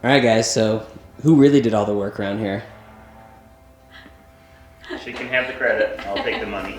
All right, guys, so who really did all the work around here? She can have the credit. I'll take the money.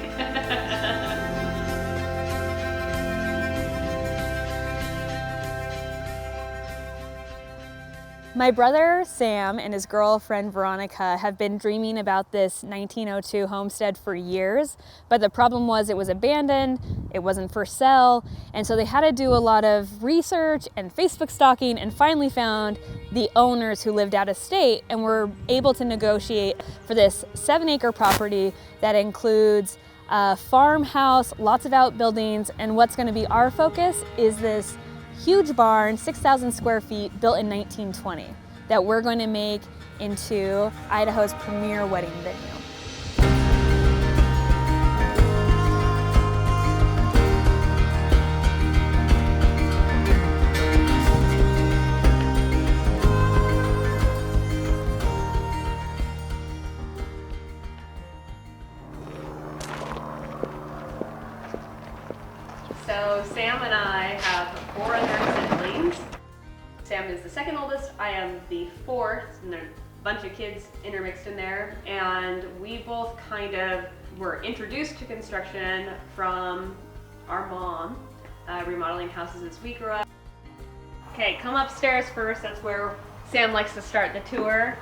My brother Sam and his girlfriend Veronica have been dreaming about this 1902 homestead for years, but the problem was it was abandoned, it wasn't for sale, and so they had to do a lot of research and Facebook stalking and finally found the owners who lived out of state and were able to negotiate for this 7-acre property that includes a farmhouse, lots of outbuildings, and what's going to be our focus is this huge barn, 6,000 square feet, built in 1920, that we're going to make into Idaho's premier wedding venue. So Sam and I have 4 other siblings. Sam is the second oldest, I am the 4th, and there's a bunch of kids intermixed in there. And we both kind of were introduced to construction from our mom, remodeling houses as we grew up. Okay, come upstairs first, that's where Sam likes to start the tour.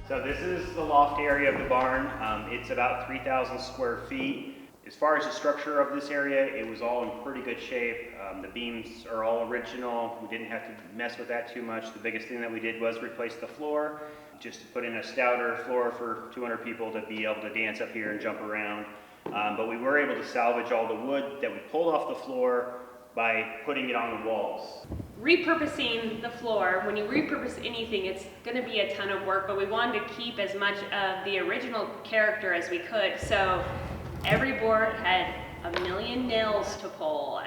So this is the loft area of the barn. It's about 3,000 square feet. As far as the structure of this area, it was all in pretty good shape. The beams are all original. We didn't have to mess with that too much. The biggest thing that we did was replace the floor, just to put in a stouter floor for 200 people to be able to dance up here and jump around. But we were able to salvage all the wood that we pulled off the floor by putting it on the walls. Repurposing the floor, when you repurpose anything, it's going to be a ton of work, but we wanted to keep as much of the original character as we could. So every board had a million nails to pull.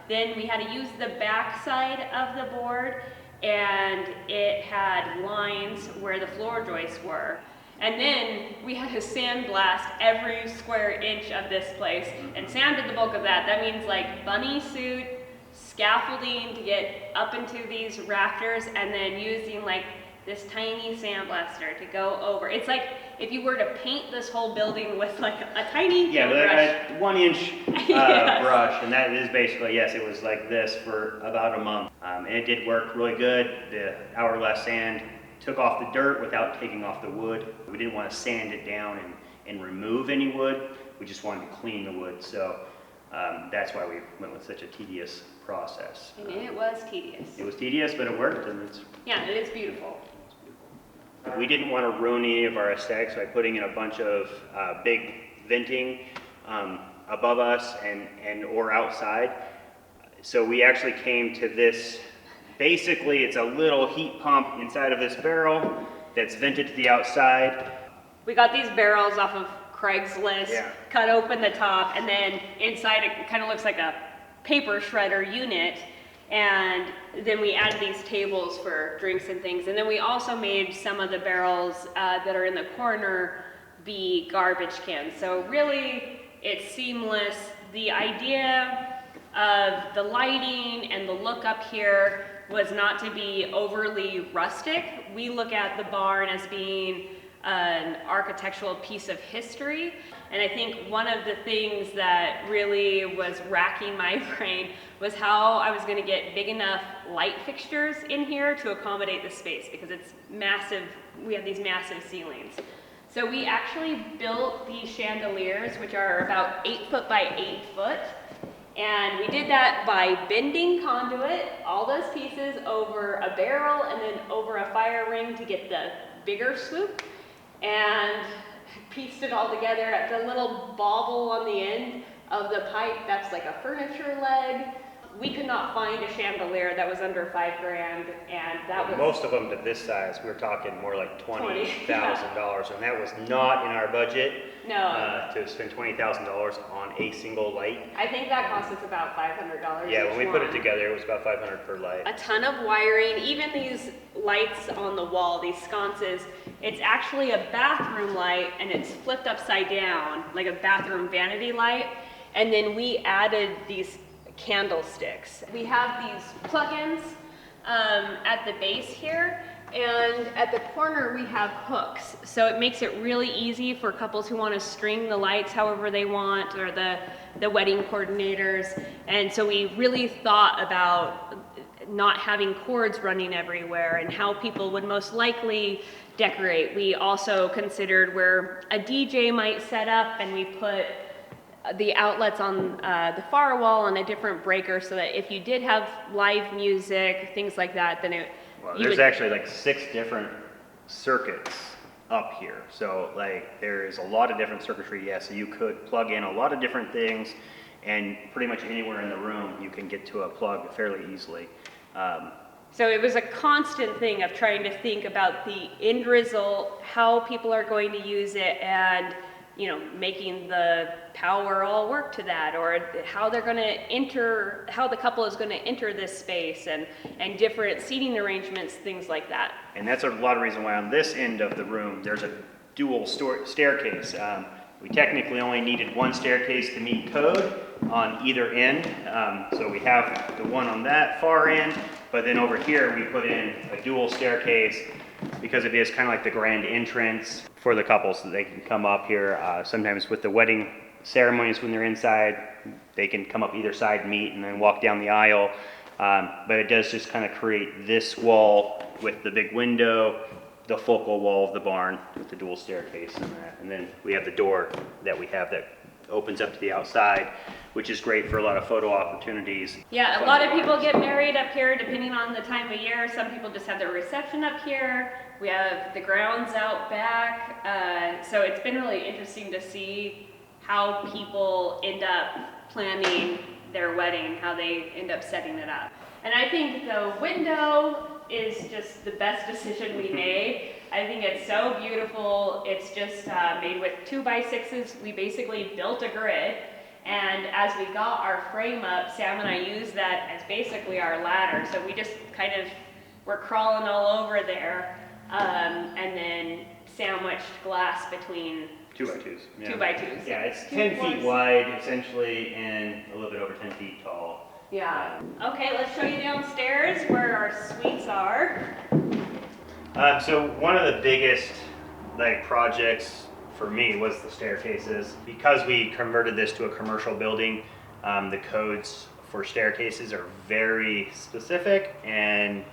Then we had to use the back side of the board, and it had lines where the floor joists were. And then we had to sandblast every square inch of this place, and Sam did the bulk of that. That means like bunny suit, scaffolding to get up into these rafters, and then using like this tiny sandblaster to go over. It's like if you were to paint this whole building with like a tiny brush. A 1-inch Yes. brush, and that is basically, yes, it was like this for about a month. And it did work really good. The hourglass sand took off the dirt without taking off the wood. We didn't want to sand it down and remove any wood. We just wanted to clean the wood. So that's why we went with such a tedious process. And it was tedious. It was tedious, but it worked, and it's... Yeah, it is beautiful. We didn't want to ruin any of our aesthetics by putting in a bunch of big venting above us and or outside. So we actually came to this, basically it's a little heat pump inside of this barrel that's vented to the outside. We got these barrels off of Craigslist, Yeah. cut open the top, and then inside it kind of looks like a paper shredder unit. And then we added these tables for drinks and things. And then we also made some of the barrels that are in the corner be garbage cans. So really, it's seamless. The idea of the lighting and the look up here was not to be overly rustic. We look at the barn as being an architectural piece of history. And I think one of the things that really was racking my brain was how I was going to get big enough light fixtures in here to accommodate the space, because it's massive. We have these massive ceilings. So we actually built these chandeliers, which are about 8 foot by 8 foot. And we did that by bending conduit, all those pieces over a barrel and then over a fire ring to get the bigger swoop, and pieced it all together at the little bobble on the end of the pipe. That's like a furniture leg. We could not find a chandelier that was under $5,000, and that was... Most of them to this size, we're talking more like $20,000, and that was not in our budget. No. To spend $20,000 on a single light. I think that cost us about $500. Yeah, when we each put it one. together, it was about $500 per light. A ton of wiring, even these lights on the wall, these sconces, it's actually a bathroom light, and it's flipped upside down, like a bathroom vanity light. And then we added these candlesticks. We have these plugins at the base here. And at the corner we have hooks, so it makes it really easy for couples who want to string the lights however they want, or the wedding coordinators. And so we really thought about not having cords running everywhere and how people would most likely decorate. We also considered where a DJ might set up, and we put the outlets on the far wall on a different breaker, so that if you did have live music, things like that, then it Well, there's actually like 6 different circuits up here. So like there's a lot of different circuitry, yeah, so you could plug in a lot of different things, and pretty much anywhere in the room you can get to a plug fairly easily. So it was a constant thing of trying to think about the end result, how people are going to use it, and making the power all work to that, or how they're going to enter, how the couple is going to enter this space, and different seating arrangements, things like that. And that's a lot of reason why on this end of the room there's a dual staircase. We technically only needed 1 staircase to meet code on either end. So we have the one on that far end, but then over here we put in a dual staircase because it is kind of like the grand entrance for the couple, so they can come up here. Sometimes with the wedding ceremonies, when they're inside, they can come up either side, meet, and then walk down the aisle. But it does just kind of create this wall with the big window, the focal wall of the barn with the dual staircase and that. And then we have the door that we have that opens up to the outside, which is great for a lot of photo opportunities. Yeah, a lot of people get married up here depending on the time of year. Some people just have their reception up here. We have the grounds out back. So it's been really interesting to see how people end up planning their wedding, how they end up setting it up. And I think the window is just the best decision we made. I think it's so beautiful. It's just made with 2x6s. We basically built a grid, and as we got our frame up, Sam and I used that as basically our ladder. So we just kind of were crawling all over there, and then sandwiched glass between 2x2s. Yeah. 2x2s. Yeah, it's 10 feet wide essentially, and a little bit over 10 feet tall. Yeah. Okay, let's show you downstairs where our suites are. So one of the biggest projects for me was the staircases. Because we converted this to a commercial building, the codes for staircases are very specific and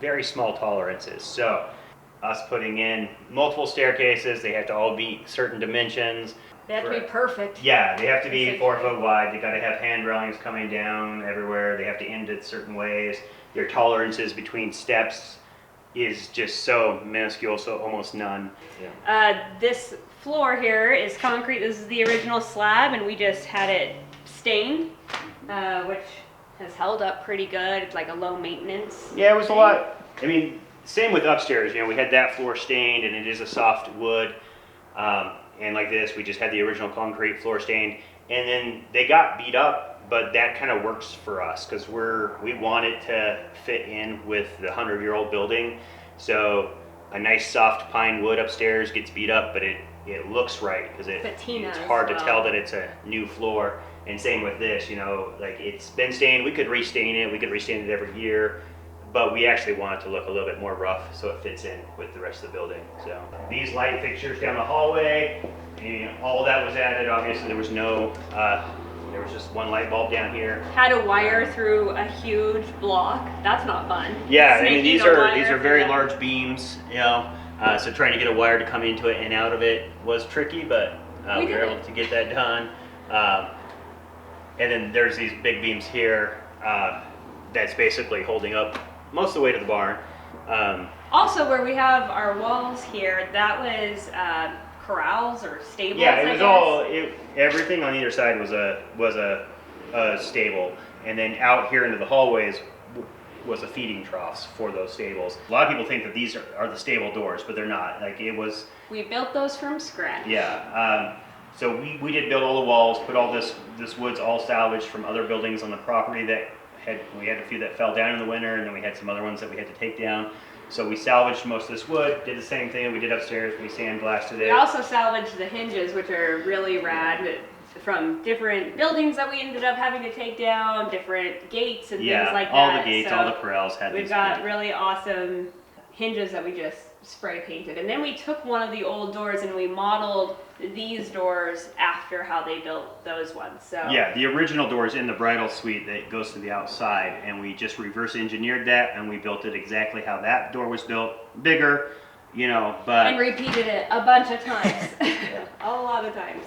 very small tolerances. So us putting in multiple staircases, they have to all be certain dimensions. They have to be perfect. Yeah, they have to be 4 foot wide. They got to have hand railings coming down everywhere. They have to end it certain ways. Their tolerances between steps is just so minuscule, so almost none. Yeah. This floor here is concrete. This is the original slab, and we just had it stained, which has held up pretty good. It's like a low maintenance. Yeah, it was a lot. I mean, same with upstairs. We had that floor stained, and it is a soft wood. And like this, we just had the original concrete floor stained, and then they got beat up, but that kind of works for us because we want it to fit in with the 100-year-old building. So a nice soft pine wood upstairs gets beat up, but it looks right because it's hard to tell that it's a new floor. And same with this, it's been stained. We could restain it. We could restain it every year. But we actually want it to look a little bit more rough so it fits in with the rest of the building. So these light fixtures down the hallway, and all that was added. Obviously there was there was just one light bulb down here. Had to wire through a huge block. That's not fun. Yeah, I mean these are very large beams, so trying to get a wire to come into it and out of it was tricky, but we were able to get that done. And then there's these big beams here that's basically holding up most of the way to the barn. Also, where we have our walls here, that was corrals or stables. Yeah, it was everything on either side was a stable, and then out here into the hallways was a feeding troughs for those stables. A lot of people think that these are the stable doors, but they're not. We built those from scratch. Yeah. So we did build all the walls, put all this wood's all salvaged from other buildings on the property we had a few that fell down in the winter, and then we had some other ones that we had to take down. So we salvaged most of this wood, did the same thing we did upstairs, we sandblasted it. We also salvaged the hinges, which are really rad. from different buildings that we ended up having to take down, different gates and things like all that. the gates, So all the corrals had we've these got big- really awesome hinges that we just spray painted. And then we took one of the old doors and we modeled these doors after how they built those ones. So Yeah, the original door is in the bridal suite that goes to the outside, and we just reverse engineered that, and we built it exactly how that door was built, bigger, you know, but and repeated it a bunch of times. A lot of times.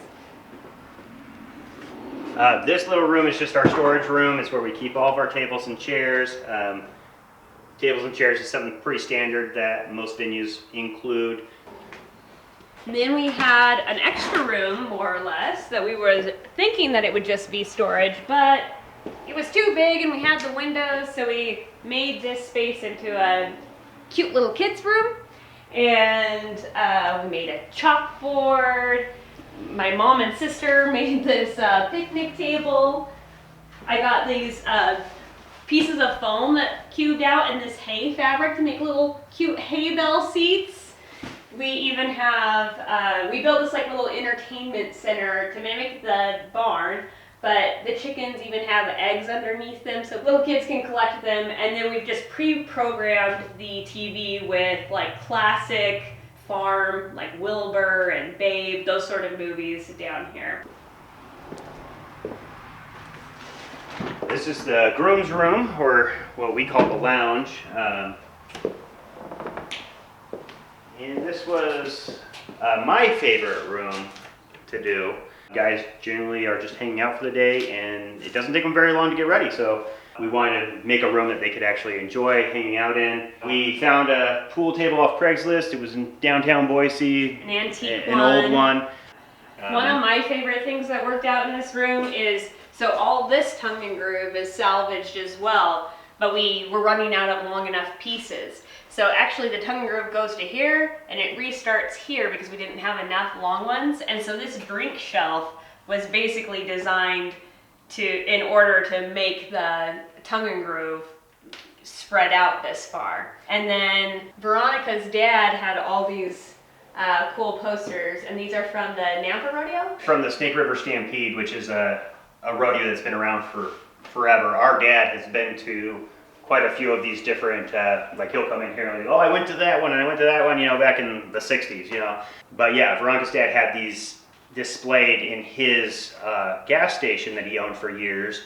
this little room is just our storage room. It's where we keep all of our tables and chairs. Tables and chairs is something pretty standard that most venues include. Then we had an extra room, more or less, that we were thinking that it would just be storage, but it was too big and we had the windows, so we made this space into a cute little kids' room. And we made a chalkboard. My mom and sister made this picnic table. I got these pieces of foam that cubed out in this hay fabric to make little cute hay bell seats. We even have, we built this like little entertainment center to mimic the barn, but the chickens even have eggs underneath them so little kids can collect them. And then we've just pre-programmed the TV with like classic farm, like Wilbur and Babe, those sort of movies down here. This is the groom's room, or what we call the lounge. And this was my favorite room to do. Guys generally are just hanging out for the day, and it doesn't take them very long to get ready. So we wanted to make a room that they could actually enjoy hanging out in. We found a pool table off Craigslist. It was in downtown Boise. An antique an old one. One of my favorite things that worked out in this room is, so all this tongue and groove is salvaged as well, but we were running out of long enough pieces. So actually the tongue and groove goes to here and it restarts here because we didn't have enough long ones. And so this drink shelf was basically designed in order to make the tongue and groove spread out this far. And then Veronica's dad had all these cool posters, and these are from the Nampa Rodeo? From the Snake River Stampede, which is a rodeo that's been around for forever. Our dad has been to quite a few of these different, like he'll come in here and like, oh, I went to that one and I went to that one, you know, back in the 60s, you know. But yeah, Veronica's dad had these displayed in his gas station that he owned for years.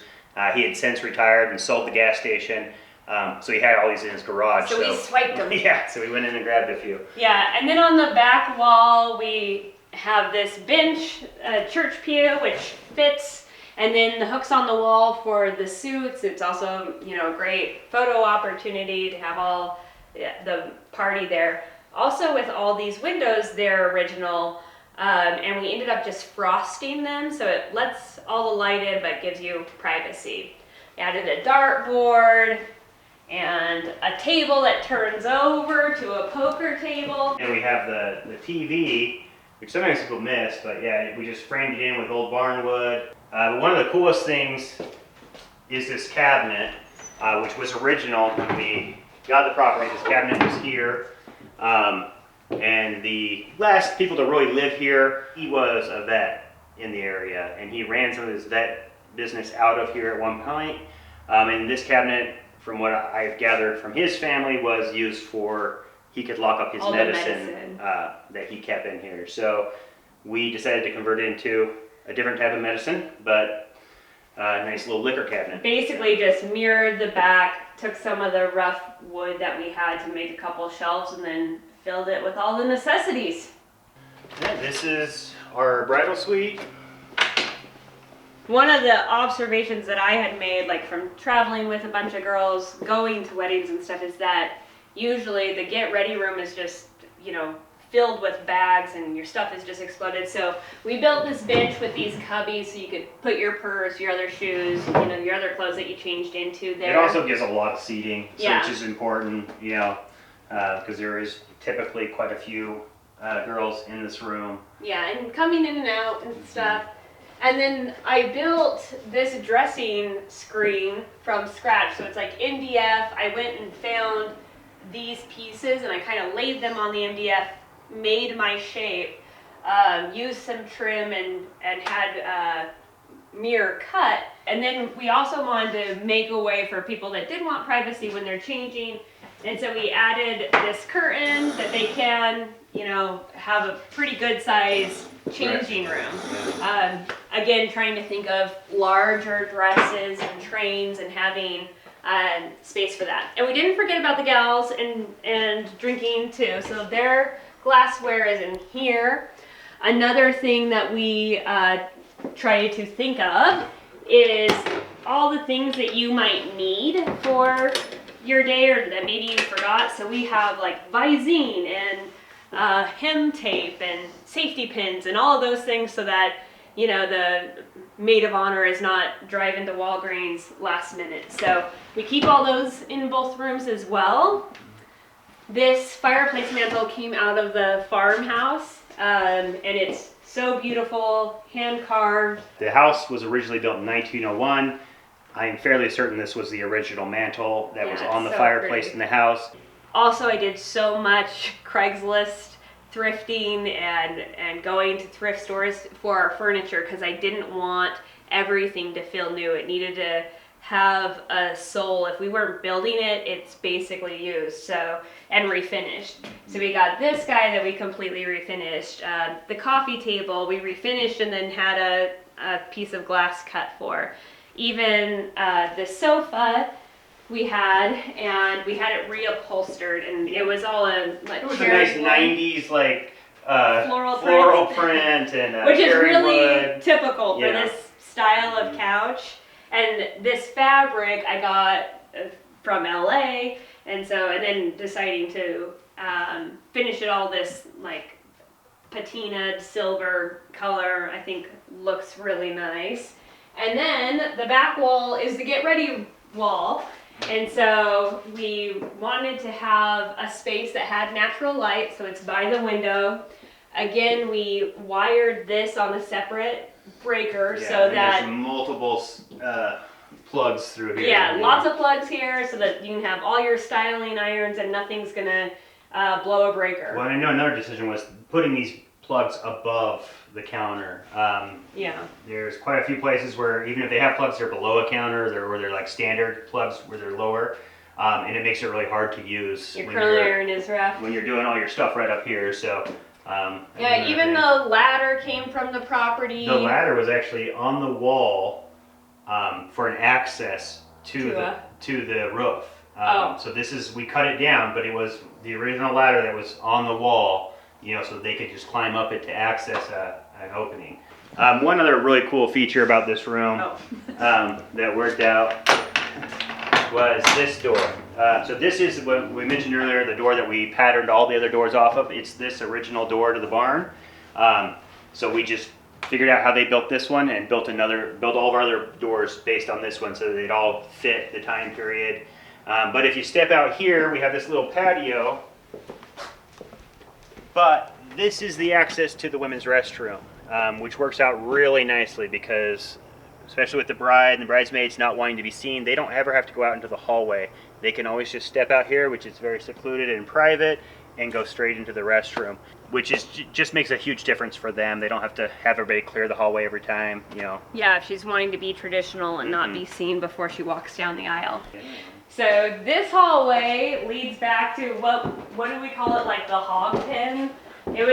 He had since retired and sold the gas station. So he had all these in his garage. So we swiped them. Yeah, so we went in and grabbed a few. Yeah, and then on the back wall, we have this bench, church pew, which fits, and then the hooks on the wall for the suits. It's also, you know, a great photo opportunity to have all the party there. Also with all these windows, they're original, and we ended up just frosting them, so it lets all the light in, but gives you privacy. We added a dartboard, and a table that turns over to a poker table. And we have the TV, which sometimes people miss, but yeah, we just framed it in with old barnwood. But one of the coolest things is this cabinet, which was original when we got the property. This cabinet was here. And the last people to really live here, he was a vet in the area, and he ran some of his vet business out of here at one point. And this cabinet, from what I've gathered from his family, was used for, he could lock up his medicine that he kept in here. So we decided to convert it into a different type of medicine, but a nice little liquor cabinet. Basically just mirrored the back, took some of the rough wood that we had to make a couple shelves, and then filled it with all the necessities. Yeah, this is our bridal suite. One of the observations that I had made, like from traveling with a bunch of girls, going to weddings and stuff, is that usually the get ready room is just, you know, filled with bags and your stuff is just exploded. So we built this bench with these cubbies so you could put your purse, your other shoes, you know, your other clothes that you changed into there. It also gives a lot of seating, Yeah. which is important, you know, because there is typically quite a few girls in this room. Yeah, and coming in and out and stuff. And then I built this dressing screen from scratch. So it's like MDF. I went and found these pieces and I kind of laid them on the MDF, made my shape. used some trim and had mirror cut. And then we also wanted to make a way for people that did want privacy when they're changing. And so we added this curtain that they can, you know, have a pretty good size changing room. Again, trying to think of larger dresses and trains and having space for that. And we didn't forget about the gals and drinking too. So their glassware is in here. Another thing that we try to think of is all the things that you might need for your day or that maybe you forgot. So we have like Visine and hem tape and safety pins and all of those things so that, you know, the maid of honor is not driving to Walgreens last minute. So we keep all those in both rooms as well. This fireplace mantle came out of the farmhouse, and it's so beautiful, hand carved. The house was originally built in 1901. I am fairly certain this was the original mantle that was on the fireplace in the house. Also, I did so much Craigslist thrifting and going to thrift stores for our furniture because I didn't want everything to feel new. It needed to have a soul. If we weren't building it, it's basically used, so, and refinished. So we got this guy that we completely refinished. The coffee table we refinished and then had a piece of glass cut for. Even the sofa we had, and we had it reupholstered, and it was all a like it was a nice wood. 90s like floral print and which is cherry really wood. typical for Yeah. this style of couch. And this fabric I got from LA, and then deciding to finish it all this like patinaed silver color, I think looks really nice. And then the back wall is the get ready wall. And so we wanted to have a space that had natural light, so it's by the window. Again, we wired this on a separate breaker so that there's multiple plugs through here. yeah, lots of plugs here so that you can have all your styling irons and nothing's gonna blow a breaker. Well, I know another decision was putting these plugs above the counter. Yeah. There's quite a few places where even if they have plugs, they're below a counter, or they're like standard plugs where they're lower, and it makes it really hard to use. Your curling iron is rough. When you're doing all your stuff right up here, so. Yeah, even the ladder came from the property. The ladder was actually on the wall for an access to the roof. So we cut it down, but it was the original ladder that was on the wall, you know, so they could just climb up it to access an opening. One other really cool feature about this room that worked out was this door. So this is what we mentioned earlier, the door that we patterned all the other doors off of. It's this original door to the barn. So we just figured out how they built this one and built all of our other doors based on this one so that they'd all fit the time period. But if you step out here, we have this little patio. But this is the access to the women's restroom, which works out really nicely because, especially with the bride and the bridesmaids not wanting to be seen, they don't ever have to go out into the hallway. They can always just step out here, which is very secluded and private, and go straight into the restroom, which just makes a huge difference for them. They don't have to have everybody clear the hallway every time, you know. Yeah, if she's wanting to be traditional and not be seen before she walks down the aisle. So this hallway leads back to what do we call it, like the hog pen? It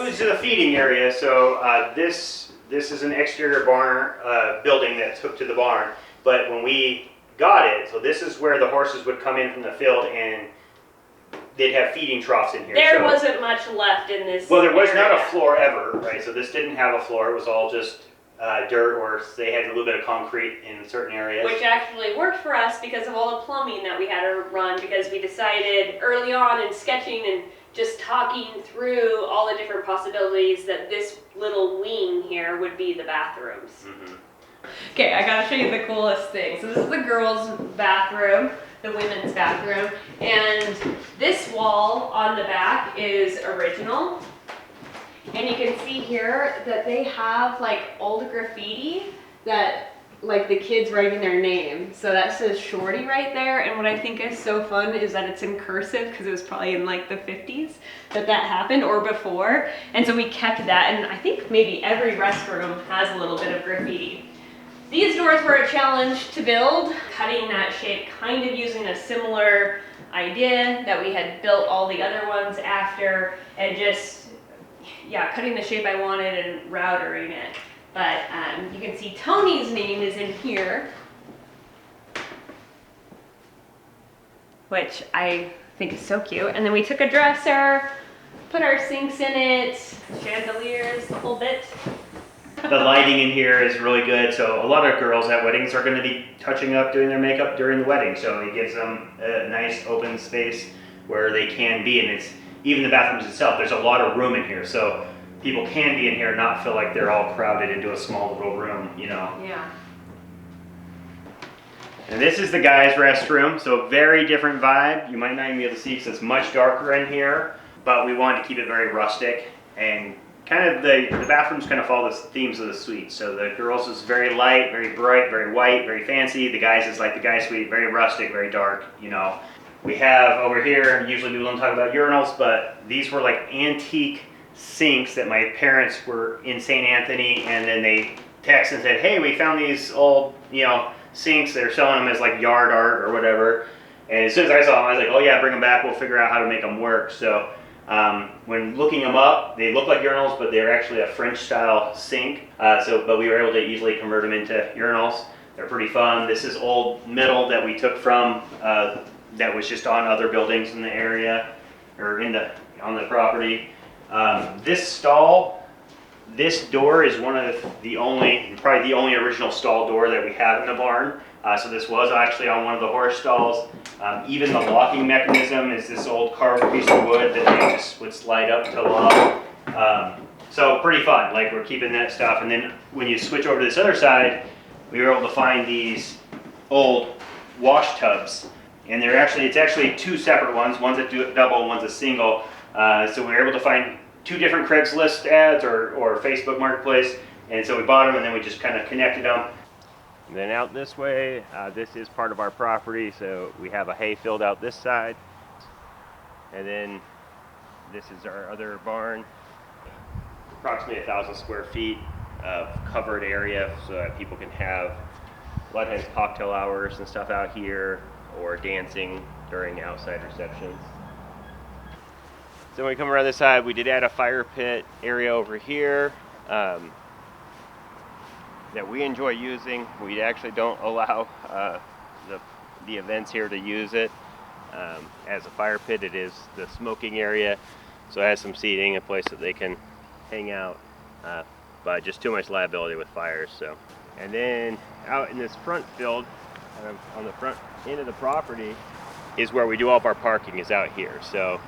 was the feeding area. So this is an exterior barn building that's hooked to the barn. But when we got it, so this is where the horses would come in from the field and they'd have feeding troughs in here. There wasn't much left in this. Well, there was not a area. floor ever, right? So this didn't have a floor. It was all just dirt, or they had a little bit of concrete in certain areas. Which actually worked for us because of all the plumbing that we had to run, because we decided early on in sketching and just talking through all the different possibilities that this little wing here would be the bathrooms. Mm-hmm. Okay, I gotta show you the coolest thing. So this is the girls' bathroom, the women's bathroom, and this wall on the back is original. And you can see here that they have like old graffiti that like the kids writing their name. So that says Shorty right there. And what I think is so fun is that it's in cursive, because it was probably in like the 50s that happened or before. And so we kept that. And I think maybe every restroom has a little bit of graffiti. These doors were a challenge to build, cutting that shape, kind of using a similar idea that we had built all the other ones after, and just, yeah, cutting the shape I wanted and routering it. But you can see Tony's name is in here, which I think is so cute. And then we took a dresser, put our sinks in it, chandeliers, the whole bit. The lighting in here is really good, so a lot of girls at weddings are going to be touching up, doing their makeup during the wedding, so it gives them a nice open space where they can be, and it's even the bathrooms itself, there's a lot of room in here, so people can be in here and not feel like they're all crowded into a small little room, you know. Yeah. And this is the guys' restroom, so very different vibe. You might not even be able to see because it's much darker in here, but we wanted to keep it very rustic, and kind of the bathrooms kind of follow the themes of the suite. So the girls is very light, very bright, very white, very fancy. The guys is like the guy suite, very rustic, very dark, you know. We have over here, usually people don't talk about urinals, but these were like antique sinks that my parents were in St. Anthony, and then they texted and said, hey, we found these old, you know, sinks. They're selling them as like yard art or whatever. And as soon as I saw them, I was like, oh yeah, bring them back. We'll figure out how to make them work. So when looking them up, they look like urinals, but they're actually a French style sink. But we were able to easily convert them into urinals. They're pretty fun. This is old metal that we took from that was just on other buildings in the area or on the property. This stall, this door is one of probably the only original stall door that we have in the barn. So this was actually on one of the horse stalls. Even the locking mechanism is this old carved piece of wood that they just would slide up to lock. So pretty fun, like we're keeping that stuff. And then when you switch over to this other side, we were able to find these old wash tubs. And it's actually two separate ones. One's a double, one's a single. So we were able to find two different Craigslist ads or Facebook Marketplace. And so we bought them and then we just kind of connected them. And then out this way, this is part of our property. So we have a hay field out this side. And then this is our other barn. Approximately 1,000 square feet of covered area so that people can have a lot of times cocktail hours and stuff out here, or dancing during outside receptions. So when we come around this side, we did add a fire pit area over here that we enjoy using. We actually don't allow the events here to use it as a fire pit. It is the smoking area, so it has some seating, a place that they can hang out, but just too much liability with fires. So, and then out in this front field, on the front end of the property, is where we do all of our parking, is out here. So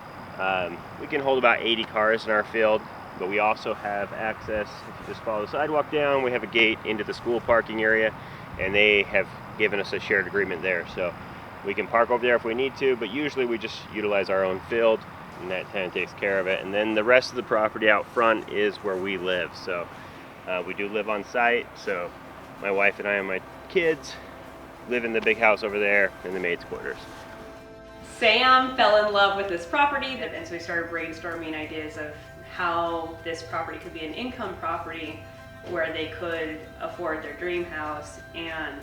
we can hold about 80 cars in our field, but we also have access. If you just follow the sidewalk down, we have a gate into the school parking area, and they have given us a shared agreement there. So we can park over there if we need to, but usually we just utilize our own field, and that kind of takes care of it. And then the rest of the property out front is where we live. So we do live on site, so my wife and I and my kids live in the big house over there in the maid's quarters. Sam fell in love with this property, and so we started brainstorming ideas of how this property could be an income property where they could afford their dream house and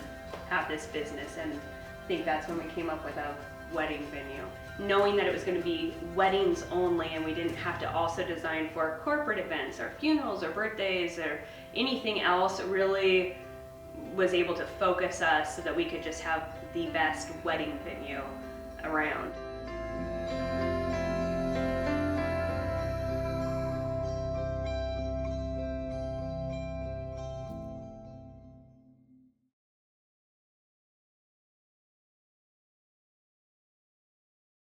have this business. And I think that's when we came up with a wedding venue. Knowing that it was going to be weddings only, and we didn't have to also design for corporate events or funerals or birthdays or anything else, really was able to focus us so that we could just have the best wedding venue around.